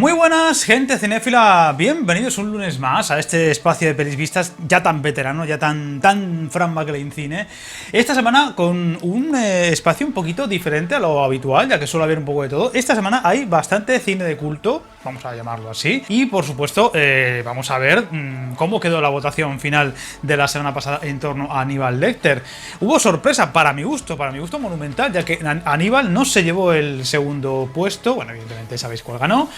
Muy buenas, gente cinéfila, bienvenidos un lunes más a este espacio de pelis vistas ya tan veterano, ya tan Fran McLean cine. Esta semana con un espacio un poquito diferente a lo habitual, ya que suele haber un poco de todo. Esta semana hay bastante cine de culto, vamos a llamarlo así, y por supuesto vamos a ver cómo quedó la votación final de la semana pasada en torno a Aníbal Lecter. Hubo sorpresa para mi gusto monumental, ya que Aníbal no se llevó el segundo puesto, bueno, evidentemente sabéis cuál ganó.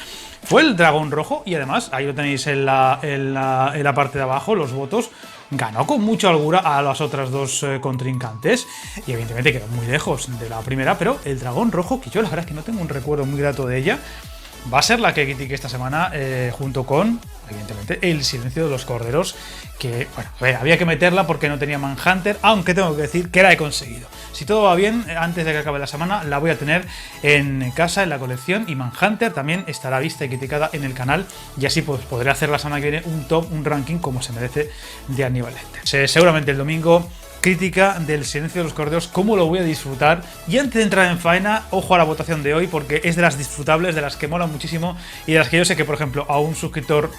Fue el Dragón Rojo y además, ahí lo tenéis en la parte de abajo, los votos. Ganó con mucha holgura a las otras dos contrincantes y evidentemente quedó muy lejos de la primera, pero el Dragón Rojo, que yo la verdad es que no tengo un recuerdo muy grato de ella, va a ser la que critique esta semana junto con, evidentemente, El Silencio de los Corderos, que, bueno, había que meterla porque no tenía Manhunter, aunque tengo que decir que la he conseguido. Si todo va bien, antes de que acabe la semana, la voy a tener en casa, en la colección, y Manhunter también estará vista y criticada en el canal, y así pues podré hacer la semana que viene un top, un ranking como se merece de Aníbal Lecter. Seguramente el domingo crítica del Silencio de los Corderos, cómo lo voy a disfrutar. Y antes de entrar en faena, ojo a la votación de hoy, porque es de las disfrutables, de las que molan muchísimo y de las que yo sé que, por ejemplo, a un suscriptor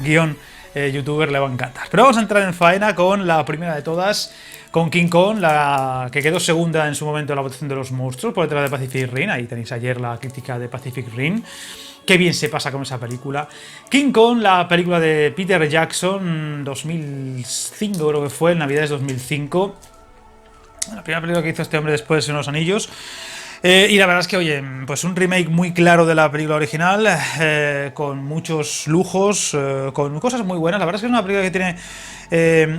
youtuber le va a encantar. Pero vamos a entrar en faena con la primera de todas, con King Kong, la que quedó segunda en su momento en la votación de los monstruos, por detrás de Pacific Rim. Ahí tenéis ayer la crítica de Pacific Rim. Qué bien se pasa con esa película. King Kong, la película de Peter Jackson, 2005 creo que fue, en Navidades 2005. La primera película que hizo este hombre después de Señor de los Anillos. Y la verdad es que, oye, pues un remake muy claro de la película original, con muchos lujos, con cosas muy buenas. La verdad es que es una película que tiene...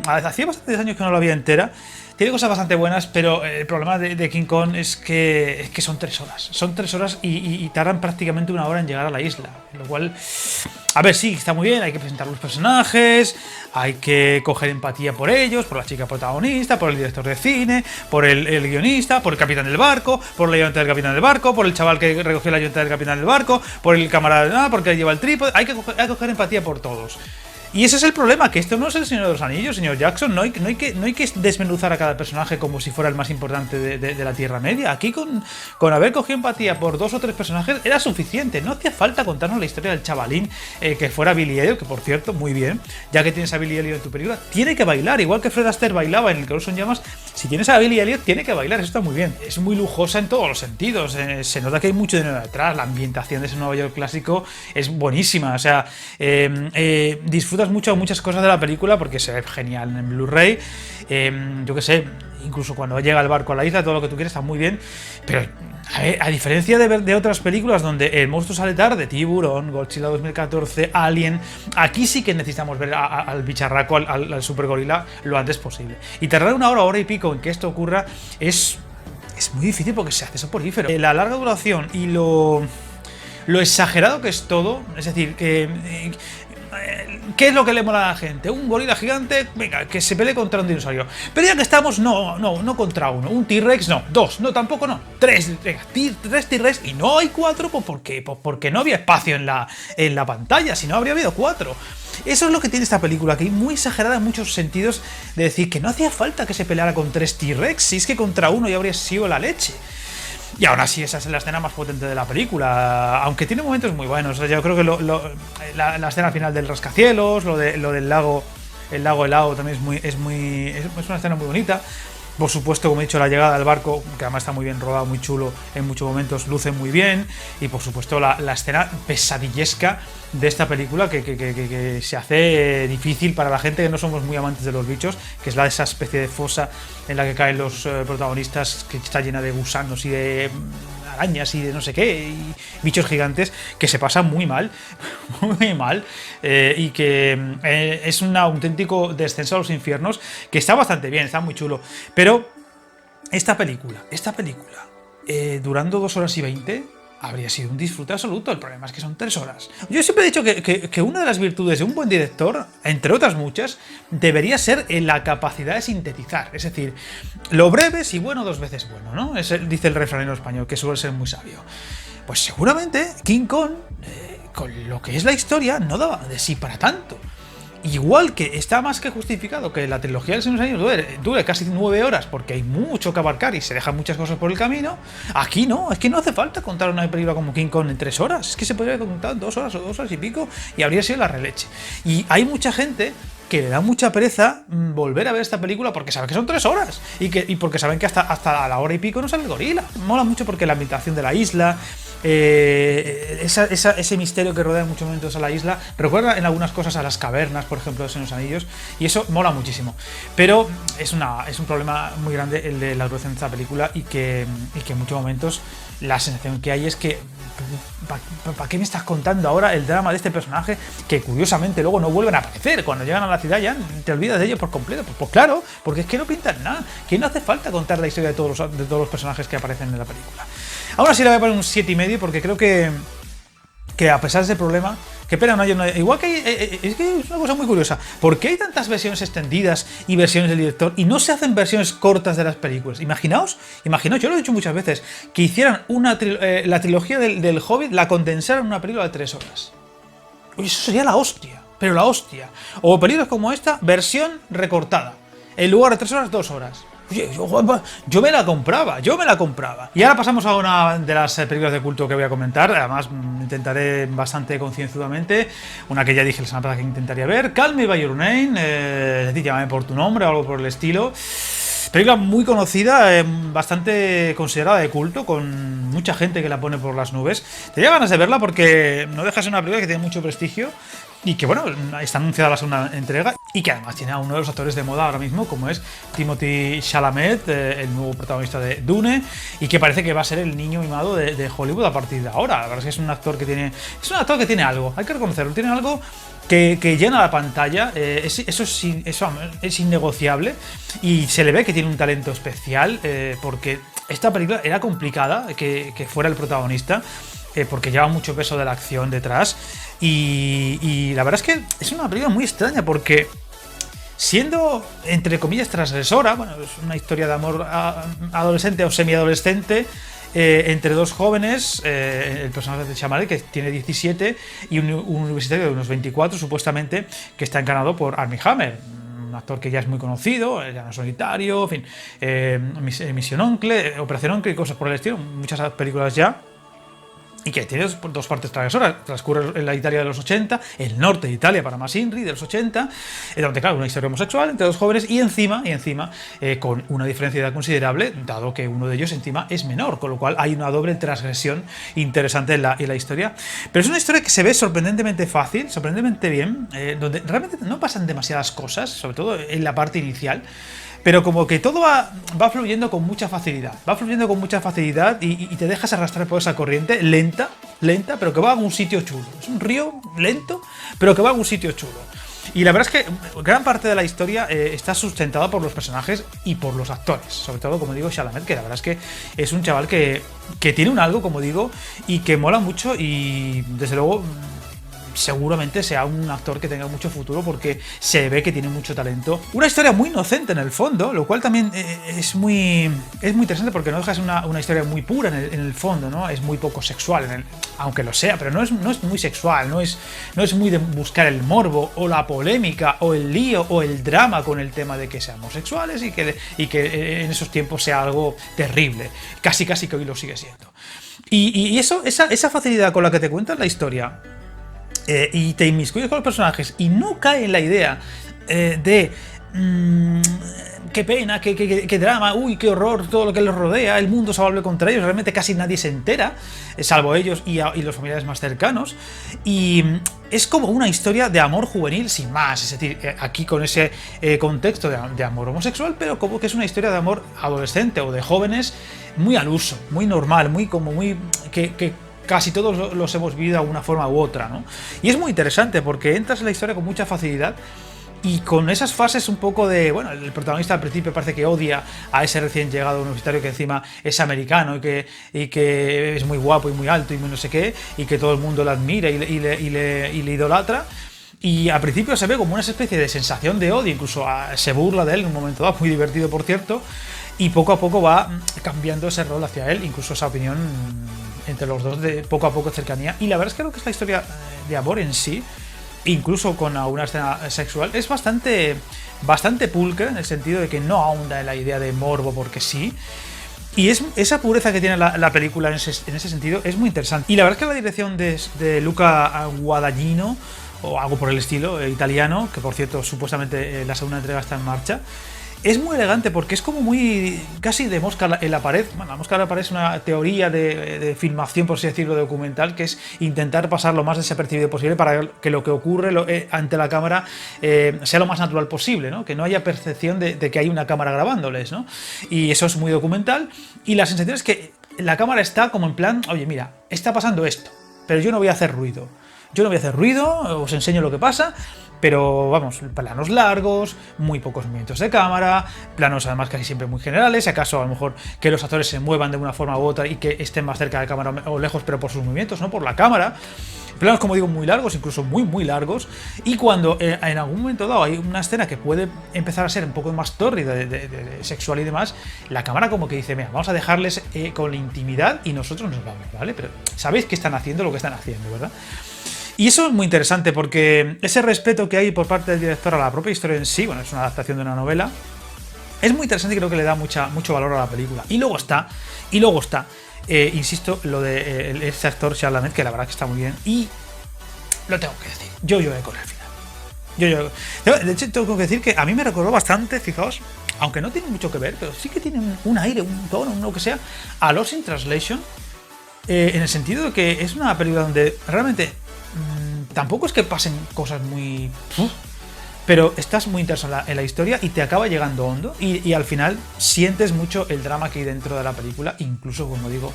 hacía bastantes años que no la vi entera. Tiene cosas bastante buenas, pero el problema de King Kong es que son 3 horas. Son 3 horas y tardan prácticamente 1 hora en llegar a la isla. Lo cual, a ver, sí, está muy bien, hay que presentar los personajes, hay que coger empatía por ellos, por la chica protagonista, por el director de cine, por el guionista, por el capitán del barco, por la ayudante del capitán del barco, por el chaval que recogió la ayudante del capitán del barco, por el camarada, porque lleva el trípode. Hay que coger empatía por todos. Y ese es el problema, que esto no es el Señor de los Anillos, señor Jackson. No hay que desmenuzar a cada personaje como si fuera el más importante de la Tierra Media. Aquí con haber cogido empatía por 2 o 3 personajes era suficiente. No hacía falta contarnos la historia del chavalín que fuera Billy Elliot, que por cierto, muy bien, ya que tienes a Billy Elliot en tu película, tiene que bailar, igual que Fred Astaire bailaba en El Calor son llamas. Si tienes a Billy Elliot, tiene que bailar, eso está muy bien. Es muy lujosa en todos los sentidos, se nota que hay mucho dinero detrás, la ambientación de ese Nueva York clásico es buenísima, o sea, disfrutas muchas cosas de la película porque se ve genial en Blu-ray. Yo que sé, incluso cuando llega el barco a la isla, todo lo que tú quieres está muy bien, pero a diferencia de otras películas donde el monstruo sale tarde, Tiburón, Godzilla 2014, Alien, aquí sí que necesitamos ver al bicharraco, al super gorila lo antes posible. Y tardar 1 hora y pico en que esto ocurra es muy difícil porque se hace soporífero. La larga duración y lo exagerado que es todo, es decir, ¿qué es lo que le mola a la gente? Un gorila gigante, venga, que se pelee contra un dinosaurio. Pero ya que estamos, no contra uno. Un T-Rex, no. 2, no, tampoco no. 3, venga, 3 T-Rex y no hay 4, pues ¿por qué? Pues porque no había espacio en la pantalla, si no habría habido 4. Eso es lo que tiene esta película, que es muy exagerada en muchos sentidos, de decir que no hacía falta que se peleara con 3 T-Rex, si es que contra uno ya habría sido la leche. Y aún así esa es la escena más potente de la película, aunque tiene momentos muy buenos. Yo creo que la escena final del rascacielos, lo del lago, el lago helado también es una escena muy bonita. Por supuesto, como he dicho, la llegada del barco, que además está muy bien rodado, muy chulo, en muchos momentos luce muy bien. Y por supuesto la escena pesadillesca de esta película que se hace difícil para la gente que no somos muy amantes de los bichos, que es esa especie de fosa en la que caen los protagonistas, que está llena de gusanos y de arañas y de no sé qué, y bichos gigantes, que se pasa muy mal, y que es un auténtico descenso a los infiernos, que está bastante bien, está muy chulo. Pero esta película, durando 2 horas y 20, habría sido un disfrute absoluto. El problema es que son 3 horas. Yo siempre he dicho que una de las virtudes de un buen director, entre otras muchas, debería ser la capacidad de sintetizar. Es decir, lo breve si bueno, 2 veces bueno, ¿no? Dice el refranero español, que suele ser muy sabio. Pues seguramente King Kong, con lo que es la historia, no daba de sí para tanto. igual que está más que justificado que la trilogía del Señor de los Anillos dure casi 9 horas porque hay mucho que abarcar y se dejan muchas cosas por el camino, aquí no, es que no hace falta contar una película como King Kong en 3 horas, es que se podría contar en 2 horas o 2 horas y pico y habría sido la releche. Y hay mucha gente que le da mucha pereza volver a ver esta película porque saben que son 3 horas y porque saben que hasta la hora y pico no sale el gorila. Mola mucho porque la ambientación de la isla, ese misterio que rodea en muchos momentos a la isla, recuerda en algunas cosas a las cavernas, por ejemplo, de los Anillos, y eso mola muchísimo. Pero es un problema muy grande el de la duración de esta película y que en muchos momentos la sensación que hay es que ¿para qué me estás contando ahora el drama de este personaje que curiosamente luego no vuelven a aparecer? Cuando llegan a la ciudad ya te olvidas de ellos por completo. Pues claro, porque es que no pintan nada, que no hace falta contar la historia de todos los personajes que aparecen en la película. Ahora sí le voy a poner un 7,5 porque creo que a pesar de ese problema, que pena, no, igual que es que es una cosa muy curiosa, ¿por qué hay tantas versiones extendidas y versiones del director y no se hacen versiones cortas de las películas? Imaginaos, yo lo he dicho muchas veces, que hicieran la trilogía del Hobbit, la condensaran en una película de 3 horas. Oye, eso sería la hostia, pero la hostia. O películas como esta, versión recortada, en lugar de 3 horas, 2 horas. Oye, yo me la compraba. Y ahora pasamos a una de las películas de culto que voy a comentar. Además, intentaré bastante concienzudamente. Una que ya dije la semana pasada que intentaría ver. Call Me By Your Name. Es decir, llámame por tu nombre o algo por el estilo. Película muy conocida, bastante considerada de culto, con mucha gente que la pone por las nubes. Tenía ganas de verla porque no deja de ser una película que tiene mucho prestigio y que, bueno, está anunciada la segunda entrega y que además tiene a uno de los actores de moda ahora mismo, como es Timothée Chalamet, el nuevo protagonista de Dune, y que parece que va a ser el niño mimado de Hollywood a partir de ahora. La verdad es que es un actor que tiene algo, hay que reconocerlo, tiene algo que llena la pantalla, eso es innegociable, y se le ve que tiene un talento especial, porque esta película era complicada que fuera el protagonista, porque lleva mucho peso de la acción detrás, y la verdad es que es una película muy extraña porque, siendo entre comillas transgresora, bueno, es una historia de amor adolescente o semiadolescente, entre dos jóvenes, el personaje de Chalamet, que tiene 17, y un universitario de unos 24 supuestamente, que está encarnado por Armie Hammer, un actor que ya es muy conocido, El Llano Solitario, en fin, Misión Oncle, Operación Oncle y cosas por el estilo, muchas películas ya. Y que tiene dos partes transgresoras. Transcurre en la Italia de los 80, el norte de Italia para más Inri de los 80, donde, claro, una historia homosexual entre dos jóvenes y encima con una diferencia de edad considerable, dado que uno de ellos encima es menor, con lo cual hay una doble transgresión interesante en la historia. Pero es una historia que se ve sorprendentemente fácil, sorprendentemente bien, donde realmente no pasan demasiadas cosas, sobre todo en la parte inicial. Pero como que todo va fluyendo con mucha facilidad. Y te dejas arrastrar por esa corriente lenta, pero que va a algún sitio chulo. Es un río lento, pero que va a algún sitio chulo. Y la verdad es que gran parte de la historia está sustentada por los personajes y por los actores. Sobre todo, como digo, Chalamet, que la verdad es que es un chaval que tiene un algo, como digo, y que mola mucho y, desde luego, seguramente sea un actor que tenga mucho futuro porque se ve que tiene mucho talento. Una historia muy inocente en el fondo, lo cual también es muy interesante porque no deja de ser una historia muy pura en el fondo, ¿no? Es muy poco sexual, aunque lo sea, pero no es muy sexual, no es muy de buscar el morbo o la polémica o el lío o el drama con el tema de que seamos homosexuales y que en esos tiempos sea algo terrible, casi que hoy lo sigue siendo. Y esa facilidad con la que te cuentan la historia, y te inmiscuyes con los personajes y no cae en la idea de qué pena, qué drama, uy, qué horror, todo lo que les rodea, el mundo se vuelve contra ellos, realmente casi nadie se entera, salvo ellos y los familiares más cercanos, y es como una historia de amor juvenil sin más, es decir, aquí con ese contexto de amor homosexual, pero como que es una historia de amor adolescente o de jóvenes muy al uso, muy normal, que casi todos los hemos vivido de una forma u otra, ¿no? Y es muy interesante porque entras en la historia con mucha facilidad y con esas fases un poco de, bueno, el protagonista al principio parece que odia a ese recién llegado universitario que encima es americano y que es muy guapo y muy alto y muy no sé qué, y que todo el mundo lo admira y le idolatra. Y al principio se ve como una especie de sensación de odio, incluso se burla de él en un momento dado, muy divertido por cierto, y poco a poco va cambiando ese rol hacia él, incluso esa opinión entre los dos de poco a poco cercanía. Y la verdad es que creo que esta historia de amor en sí incluso con alguna escena sexual, es bastante pulcra, en el sentido de que no ahonda en la idea de morbo porque sí. Y esa pureza que tiene la película en ese sentido es muy interesante. Y la verdad es que la dirección de Luca Guadagnino, o algo por el estilo, italiano, que por cierto supuestamente la segunda entrega está en marcha, es muy elegante porque es como muy casi de mosca en la pared. Bueno, la mosca en la pared es una teoría de filmación, por así decirlo, documental, que es intentar pasar lo más desapercibido posible para que lo que ocurre ante la cámara sea lo más natural posible, ¿no? Que no haya percepción de que hay una cámara grabándoles, ¿no? Y eso es muy documental. Y la sensación es que la cámara está como en plan, oye, mira, está pasando esto, pero yo no voy a hacer ruido. Yo no voy a hacer ruido, os enseño lo que pasa, pero vamos, planos largos, muy pocos movimientos de cámara, planos además casi siempre muy generales, si acaso a lo mejor que los actores se muevan de una forma u otra y que estén más cerca de la cámara o lejos, pero por sus movimientos, no por la cámara. Planos, como digo, muy largos, incluso muy largos, y cuando en algún momento dado hay una escena que puede empezar a ser un poco más tórrida, de sexual y demás, la cámara como que dice, mira, vamos a dejarles con la intimidad y nosotros nos vamos, ¿vale? Pero sabéis que están haciendo lo que están haciendo, ¿verdad? Y eso es muy interesante porque ese respeto que hay por parte del director a la propia historia en sí, bueno, es una adaptación de una novela, es muy interesante y creo que le da mucho valor a la película. Y luego está, insisto, lo de este actor Chalamet, que la verdad que está muy bien. Y lo tengo que decir, yo lloré con el final. De hecho, tengo que decir que a mí me recordó bastante, fijaos, aunque no tiene mucho que ver, pero sí que tiene un aire, un tono, lo que sea, a Lost in Translation, en el sentido de que es una película donde realmente tampoco es que pasen cosas muy... pero estás muy interesado en la historia y te acaba llegando hondo y al final sientes mucho el drama que hay dentro de la película, incluso, como digo,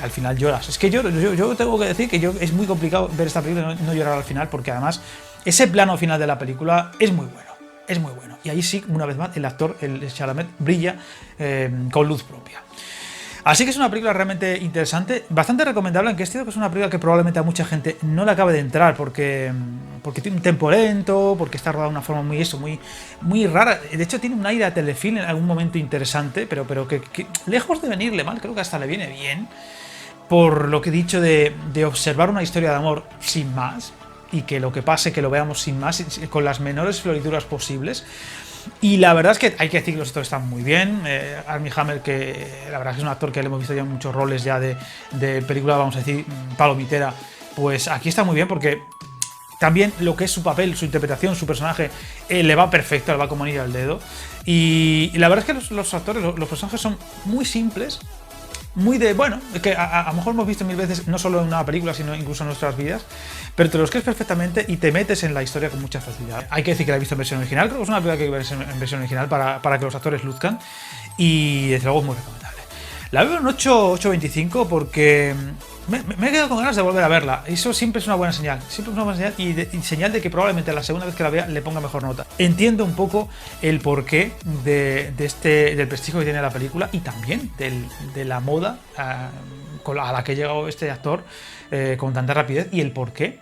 al final lloras. Es que yo tengo que decir que es muy complicado ver esta película y no llorar al final, porque además ese plano final de la película es muy bueno. Es muy bueno. Y ahí sí, una vez más, el actor, el Chalamet, brilla con luz propia. Así que es una película realmente interesante, bastante recomendable, aunque es cierto que es una película que probablemente a mucha gente no le acabe de entrar porque tiene un tempo lento, porque está rodada de una forma muy rara. De hecho, tiene un aire a telefilm en algún momento interesante, pero que lejos de venirle mal, creo que hasta le viene bien, por lo que he dicho de observar una historia de amor sin más, y que lo que pase, que lo veamos sin más, con las menores florituras posibles. Y la verdad es que hay que decir que los actores están muy bien. Armie Hammer, que la verdad es que es un actor que le hemos visto ya en muchos roles ya de película, vamos a decir, palomitera, pues aquí está muy bien porque también lo que es su papel, su interpretación, su personaje, le va perfecto, le va como anillo al dedo. Y la verdad es que los actores, los personajes son muy simples, muy de, bueno, que a lo mejor hemos visto mil veces, no solo en una película, sino incluso en nuestras vidas, pero te los crees perfectamente y te metes en la historia con mucha facilidad. Hay que decir que la he visto en versión original, creo que es una película que hay que ver en versión original para que los actores luzcan, y desde luego es muy recomendable. La veo en 8.25 porque me he quedado con ganas de volver a verla. Eso siempre es una buena señal. Siempre es una buena señal y señal de que probablemente la segunda vez que la vea le ponga mejor nota. Entiendo un poco el porqué del prestigio que tiene la película y también de la moda a la que ha llegado este actor con tanta rapidez y el porqué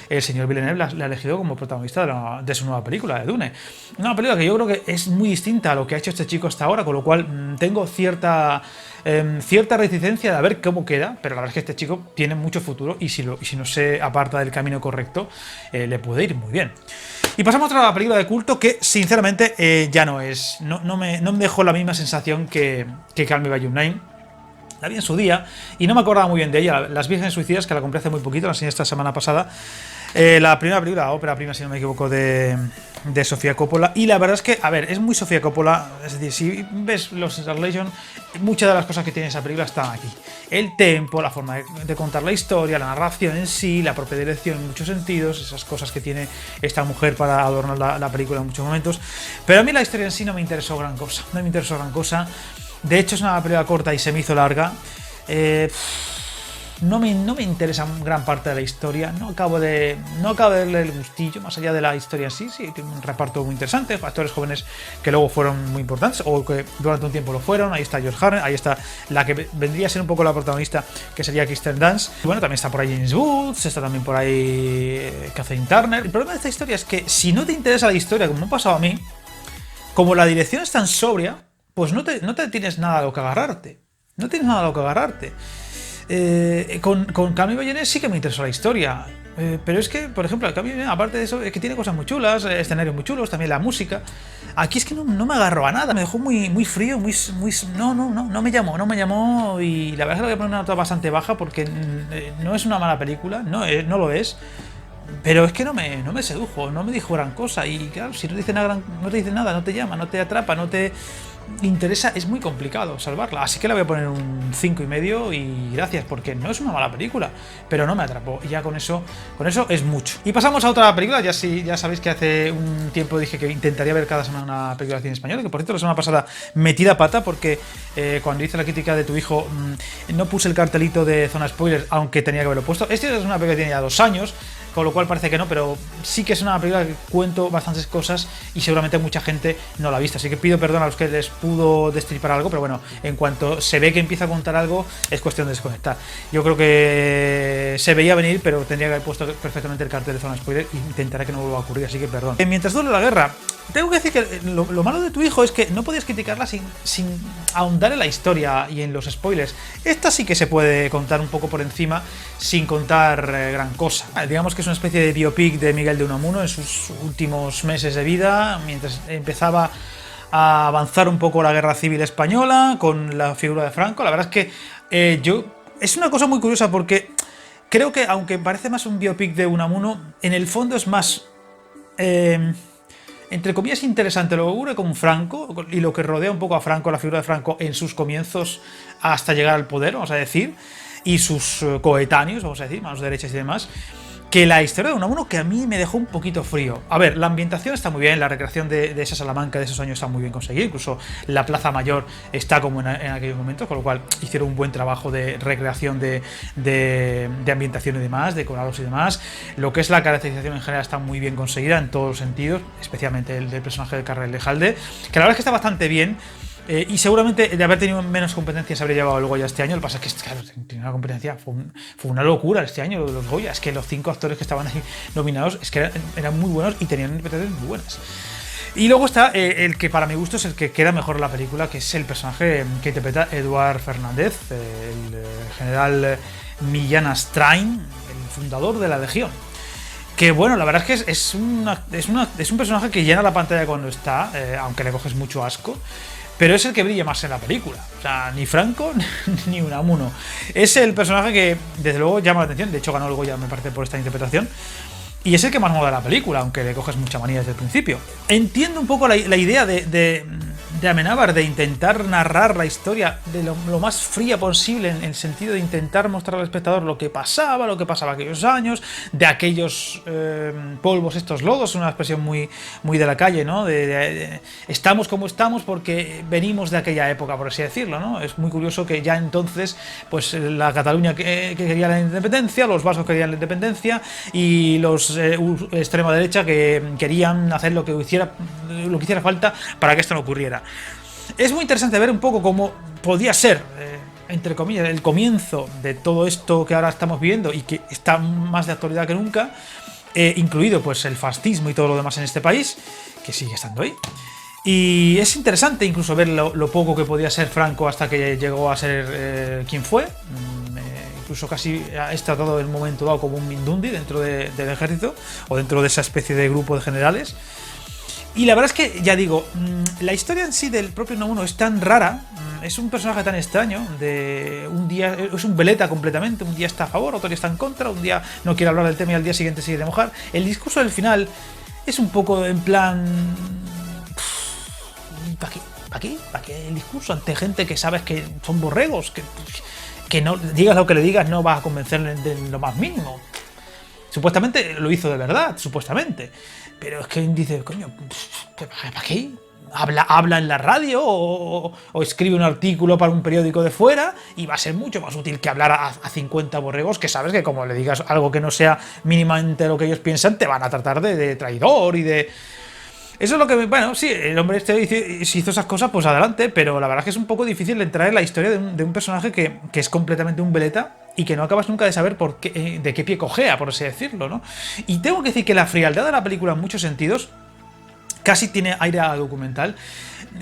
el señor Villeneuve le ha elegido como protagonista de su nueva película, de Dune. Una película que yo creo que es muy distinta a lo que ha hecho este chico hasta ahora, con lo cual tengo cierta reticencia de a ver cómo queda, pero la verdad es que este chico tiene mucho futuro y si no se aparta del camino correcto, le puede ir muy bien. Y pasamos a otra película de culto que, sinceramente, ya no me dejó la misma sensación que Call Me By Your Name. La vi en su día y no me acordaba muy bien de ella. Las Vírgenes Suicidas, que la compré hace muy poquito, la enseñé esta semana pasada. La primera película, la ópera prima, si no me equivoco, de Sofía Coppola. Y la verdad es que, a ver, es muy Sofía Coppola. Es decir, si ves Los Translation, muchas de las cosas que tiene esa película están aquí. El tempo, la forma de contar la historia, la narración en sí, la propia dirección en muchos sentidos, esas cosas que tiene esta mujer para adornar la película en muchos momentos. Pero a mí la historia en sí no me interesó gran cosa. De hecho, es una película corta y se me hizo larga. No me interesa gran parte de la historia. No acabo de darle el gustillo, más allá de la historia en sí. Sí, tiene un reparto muy interesante. Actores jóvenes que luego fueron muy importantes o que durante un tiempo lo fueron. Ahí está George Harden, ahí está la que vendría a ser un poco la protagonista, que sería Kirsten Dunst. Y bueno, también está por ahí James Woods, está también por ahí Kathleen Turner. El problema de esta historia es que si no te interesa la historia, como me ha pasado a mí, como la dirección es tan sobria, pues no te tienes nada a lo que agarrarte. Con Call Me By Your Name sí que me interesó la historia. Pero es que, por ejemplo, aparte de eso, es que tiene cosas muy chulas, escenarios muy chulos, también la música. Aquí es que no me agarró a nada, me dejó muy frío, no me llamó y la verdad es que le voy a poner una nota bastante baja porque no es una mala película, no lo es. Pero es que no me sedujo, no me dijo gran cosa. Y claro, si no te dice nada, no te llama, no te atrapa, no te interesa, es muy complicado salvarla. Así que le voy a poner un 5,5 y gracias, porque no es una mala película, pero no me atrapó. Y ya con eso es mucho. Y pasamos a otra película. Ya sabéis que hace un tiempo dije que intentaría ver cada semana una película de cine español. Que por cierto, la semana pasada metí la pata porque cuando hice la crítica de tu hijo no puse el cartelito de zona spoilers, aunque tenía que haberlo puesto. Esta es una película que tiene ya 2 años, con lo cual parece que no, pero sí que es una película que cuento bastantes cosas y seguramente mucha gente no la ha visto, así que pido perdón a los que les pudo destripar algo, pero bueno, en cuanto se ve que empieza a contar algo, es cuestión de desconectar. Yo creo que se veía venir, pero tendría que haber puesto perfectamente el cartel de zona spoiler y intentaré que no vuelva a ocurrir, así que perdón. Mientras dure la guerra, tengo que decir que lo malo de tu hijo es que no podías criticarla sin ahondar en la historia y en los spoilers. Esta sí que se puede contar un poco por encima sin contar gran cosa. Digamos que es una especie de biopic de Miguel de Unamuno en sus últimos meses de vida, mientras empezaba a avanzar un poco la guerra civil española con la figura de Franco. La verdad es que es una cosa muy curiosa porque creo que aunque parece más un biopic de Unamuno, en el fondo es más entre comillas interesante lo que ocurre con Franco y lo que rodea un poco a Franco, la figura de Franco en sus comienzos hasta llegar al poder, vamos a decir, y sus coetáneos, vamos a decir, manos derechas y demás, que la historia de Unamuno, que a mí me dejó un poquito frío. A ver, la ambientación está muy bien, la recreación de esa Salamanca de esos años está muy bien conseguida, incluso la Plaza Mayor está como en aquellos momentos, con lo cual hicieron un buen trabajo de recreación de ambientación y demás, decorados y demás. Lo que es la caracterización en general está muy bien conseguida en todos los sentidos, especialmente el del personaje de Carrel de Jalde, que la verdad es que está bastante bien. Y seguramente de haber tenido menos competencias habría llevado el Goya este año. Lo que pasa es que, claro, tenía una competencia, fue una locura este año lo de los Goya. Es que los 5 actores que estaban ahí nominados es que eran muy buenos y tenían interpretaciones muy buenas. Y luego está el que para mi gusto es el que queda mejor en la película, que es el personaje que interpreta Eduard Fernández, el general Millán Astráin, el fundador de la Legión. Que bueno, la verdad es que es un personaje que llena la pantalla cuando está, aunque le coges mucho asco. Pero es el que brilla más en la película. O sea, ni Franco ni Unamuno. Es el personaje que, desde luego, llama la atención. De hecho, ganó el Goya, me parece, por esta interpretación. Y es el que más mola la película, aunque le coges mucha manía desde el principio. Entiendo un poco la idea de Amenábar de intentar narrar la historia de lo más fría posible, en el sentido de intentar mostrar al espectador lo que pasaba aquellos años, de aquellos polvos, estos lodos, una expresión muy de la calle, ¿no? Estamos como estamos porque venimos de aquella época, por así decirlo, ¿no? Es muy curioso que ya entonces, pues la Cataluña que quería la independencia, los vascos querían la independencia y los extrema derecha que querían hacer lo que hiciera falta para que esto no ocurriera. Es muy interesante ver un poco cómo podía ser, entre comillas, el comienzo de todo esto que ahora estamos viviendo y que está más de actualidad que nunca, incluido pues el fascismo y todo lo demás en este país, que sigue estando ahí. Y es interesante incluso ver lo poco que podía ser Franco hasta que llegó a ser quien fue. Incluso casi es tratado en un momento dado como un Mindundi dentro del ejército o dentro de esa especie de grupo de generales. Y la verdad es que, ya digo, la historia en sí del propio Unamuno es tan rara, es un personaje tan extraño, de un día es un veleta completamente, un día está a favor, otro día está en contra, un día no quiere hablar del tema y al día siguiente sigue de mojar. El discurso del final es un poco en plan... ¿Para qué el discurso ante gente que sabes que son borregos? Que no digas lo que le digas, no vas a convencerle de lo más mínimo. Supuestamente lo hizo de verdad, supuestamente. Pero es que dice, coño, ¿para qué? Habla en la radio o escribe un artículo para un periódico de fuera y va a ser mucho más útil que hablar a 50 borregos que sabes que como le digas algo que no sea mínimamente lo que ellos piensan, te van a tratar de traidor y de... Eso es lo que... Bueno, sí, el hombre si hizo esas cosas, pues adelante, pero la verdad es que es un poco difícil entrar en la historia de un personaje que es completamente un veleta y que no acabas nunca de saber de qué pie cojea, por así decirlo, ¿no? Y tengo que decir que la frialdad de la película en muchos sentidos casi tiene aire a documental.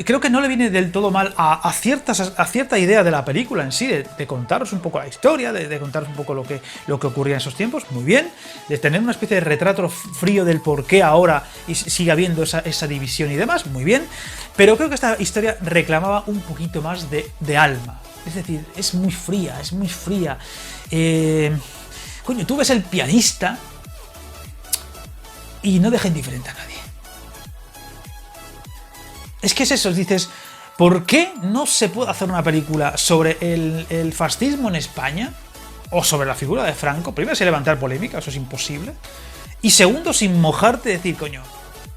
Creo que no le viene del todo mal a cierta idea de la película en sí, de contaros un poco la historia, de contaros un poco lo que ocurría en esos tiempos, muy bien, de tener una especie de retrato frío del por qué ahora y sigue habiendo esa división y demás, muy bien, pero creo que esta historia reclamaba un poquito más de alma, es decir, es muy fría, coño, tú ves El pianista y no deja indiferente a nadie. Es que es eso, dices, ¿por qué no se puede hacer una película sobre el fascismo en España? O sobre la figura de Franco. Primero, sin levantar polémica, eso es imposible. Y segundo, sin mojarte, decir, coño,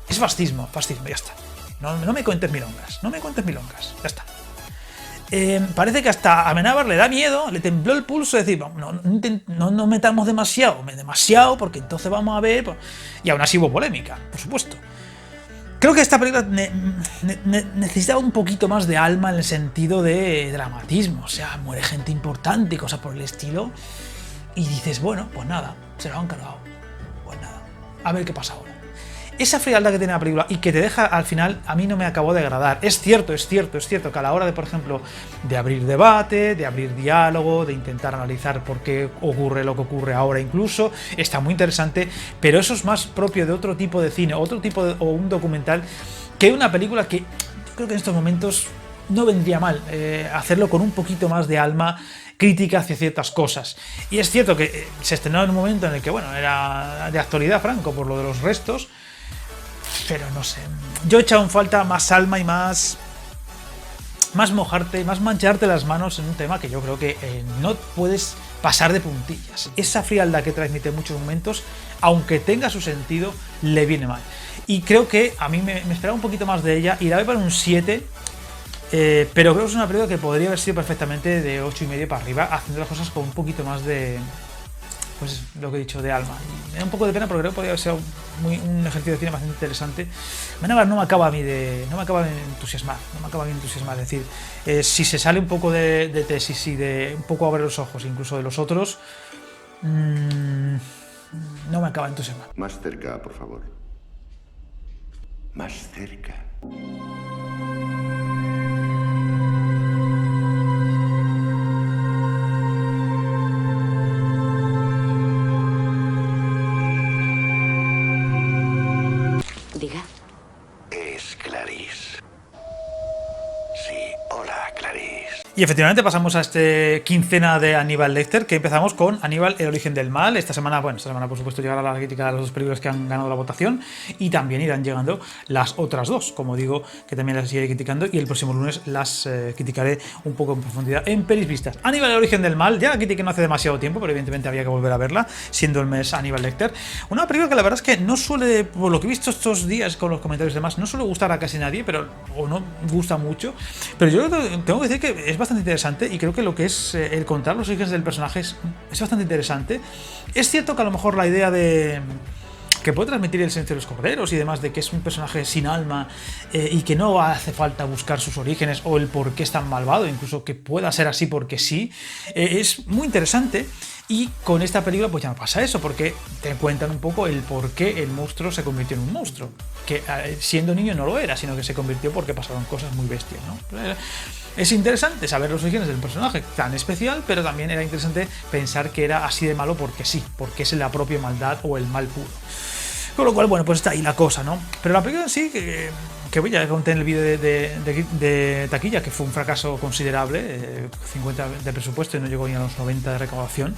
es fascismo, ya está. No me cuentes milongas, ya está. Parece que hasta a Amenábar le da miedo, le tembló el pulso, decir, no metamos demasiado, porque entonces vamos a ver... Y aún así hubo polémica, por supuesto. Creo que esta película necesitaba un poquito más de alma en el sentido de dramatismo. O sea, muere gente importante y cosas por el estilo. Y dices, bueno, pues nada, se lo han cargado. Pues nada, a ver qué pasa ahora. Esa frialdad que tiene la película y que te deja al final, a mí no me acabó de agradar. Es cierto que a la hora de, por ejemplo, de abrir debate, de abrir diálogo, de intentar analizar por qué ocurre lo que ocurre ahora incluso, está muy interesante, pero eso es más propio de otro tipo de cine, o un documental, que una película que creo que en estos momentos no vendría mal hacerlo con un poquito más de alma crítica hacia ciertas cosas. Y es cierto que se estrenó en un momento en el que, bueno, era de actualidad Franco por lo de los restos, pero no sé, yo he echado en falta más alma y más mojarte, más mancharte las manos en un tema que yo creo que no puedes pasar de puntillas. Esa frialdad que transmite en muchos momentos, aunque tenga su sentido, le viene mal. Y creo que a mí me esperaba un poquito más de ella y la doy para un 7, pero creo que es una película que podría haber sido perfectamente de 8,5 para arriba, haciendo las cosas con un poquito más de... pues lo que he dicho, de alma. Y me da un poco de pena porque creo que podría haber sido un ejercicio de cine bastante interesante. Amenábar no me acaba de entusiasmar. Es decir, si se sale un poco de tesis y de un poco abrir los ojos, incluso de los otros, no me acaba de entusiasmar. Más cerca, por favor. Más cerca. Diga. Es Clarice. Sí, hola, Clarice. Y efectivamente pasamos a este quincena de Aníbal Lecter, que empezamos con Aníbal, el origen del mal. Esta semana por supuesto llegará la crítica de las dos películas que han ganado la votación y también irán llegando las otras dos, como digo, que también las iré criticando y el próximo lunes las criticaré un poco en profundidad en Pelis Vistas. Aníbal, el origen del mal, ya la critiqué no hace demasiado tiempo, pero evidentemente había que volver a verla, siendo el mes Aníbal Lecter. Una película que la verdad es que no suele, por lo que he visto estos días con los comentarios y demás, no suele gustar a casi nadie, o no gusta mucho, pero yo tengo que decir que es bastante interesante y creo que lo que es el contar los orígenes del personaje es bastante interesante. Es cierto que a lo mejor la idea de que puede transmitir el silencio de los corderos y demás, de que es un personaje sin alma y que no hace falta buscar sus orígenes o el por qué es tan malvado, incluso que pueda ser así porque sí, es muy interesante. Y con esta película pues ya no pasa eso, porque te cuentan un poco el por qué el monstruo se convirtió en un monstruo, que siendo niño no lo era, sino que se convirtió porque pasaron cosas muy bestias, ¿no? Es interesante saber los orígenes del personaje tan especial, pero también era interesante pensar que era así de malo porque sí, porque es la propia maldad o el mal puro. Con lo cual, bueno, pues está ahí la cosa, ¿no? Pero la película en sí, que ya conté en el vídeo de taquilla, que fue un fracaso considerable, 50 de presupuesto y no llegó ni a los 90 de recaudación,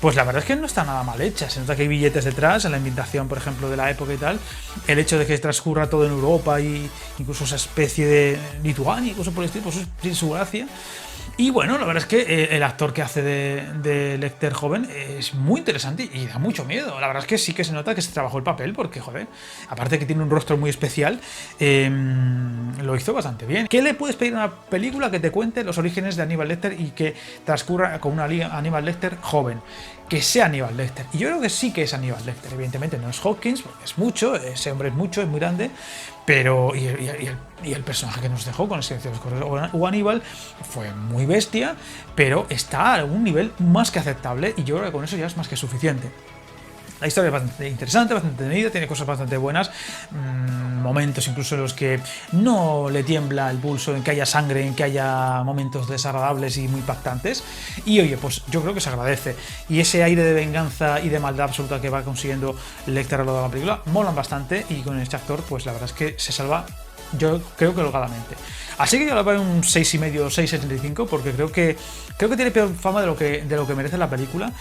pues la verdad es que no está nada mal hecha. Se nota que hay billetes detrás, en la ambientación, por ejemplo, de la época y tal. El hecho de que transcurra todo en Europa y incluso esa especie de Lituania y cosas por el estilo, pues eso tiene su gracia. Y bueno, la verdad es que el actor que hace de Lecter joven es muy interesante y da mucho miedo. La verdad es que sí que se nota que se trabajó el papel porque, joder, aparte que tiene un rostro muy especial, lo hizo bastante bien. ¿Qué le puedes pedir a una película que te cuente los orígenes de Aníbal Lecter y que transcurra con una Aníbal Lecter joven? Que sea Aníbal Lecter. Y yo creo que sí que es Aníbal Lecter. Evidentemente no es Hopkins, porque es mucho, ese hombre es mucho, es muy grande, pero y el personaje que nos dejó con el silencio de los corderos o Aníbal fue muy bestia, pero está a un nivel más que aceptable y yo creo que con eso ya es más que suficiente. La historia es bastante interesante, bastante entretenida, tiene cosas bastante buenas, momentos incluso en los que no le tiembla el pulso, en que haya sangre, en que haya momentos desagradables y muy impactantes. Y oye, pues yo creo que se agradece. Y ese aire de venganza y de maldad absoluta que va consiguiendo Lecter a lo largo de la película molan bastante, y con este actor, pues la verdad es que se salva, yo creo que holgadamente. Así que yo le voy a dar un 6,5, 6,75, porque creo que tiene peor fama de lo que merece la película.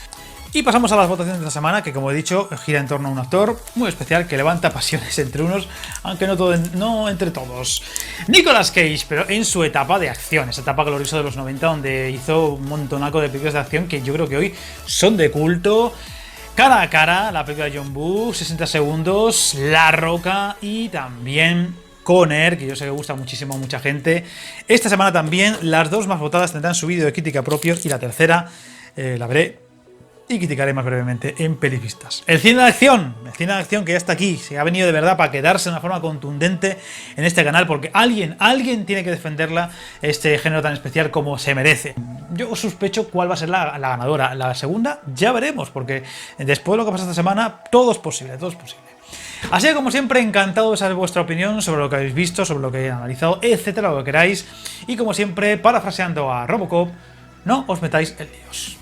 Y pasamos a las votaciones de esta semana, que como he dicho, gira en torno a un actor muy especial que levanta pasiones entre unos, aunque no entre todos. Nicolas Cage, pero en su etapa de acción, esa etapa gloriosa de los 90, donde hizo un montonaco de películas de acción que yo creo que hoy son de culto. Cara a Cara, la película de John Woo, 60 segundos, La Roca y también Conner, que yo sé que gusta muchísimo a mucha gente. Esta semana también las dos más votadas tendrán su vídeo de crítica propio, y la tercera la veré y criticaré más brevemente en Pelisvistas. El cine de acción que ya está aquí, se ha venido de verdad para quedarse de una forma contundente en este canal, porque alguien tiene que defenderla, este género tan especial, como se merece. Yo sospecho cuál va a ser la ganadora. La segunda ya veremos, porque después de lo que pasa esta semana, todo es posible, todo es posible. Así que, como siempre, encantado de saber vuestra opinión sobre lo que habéis visto, sobre lo que he analizado, etcétera, lo que queráis. Y como siempre, parafraseando a Robocop, no os metáis en líos.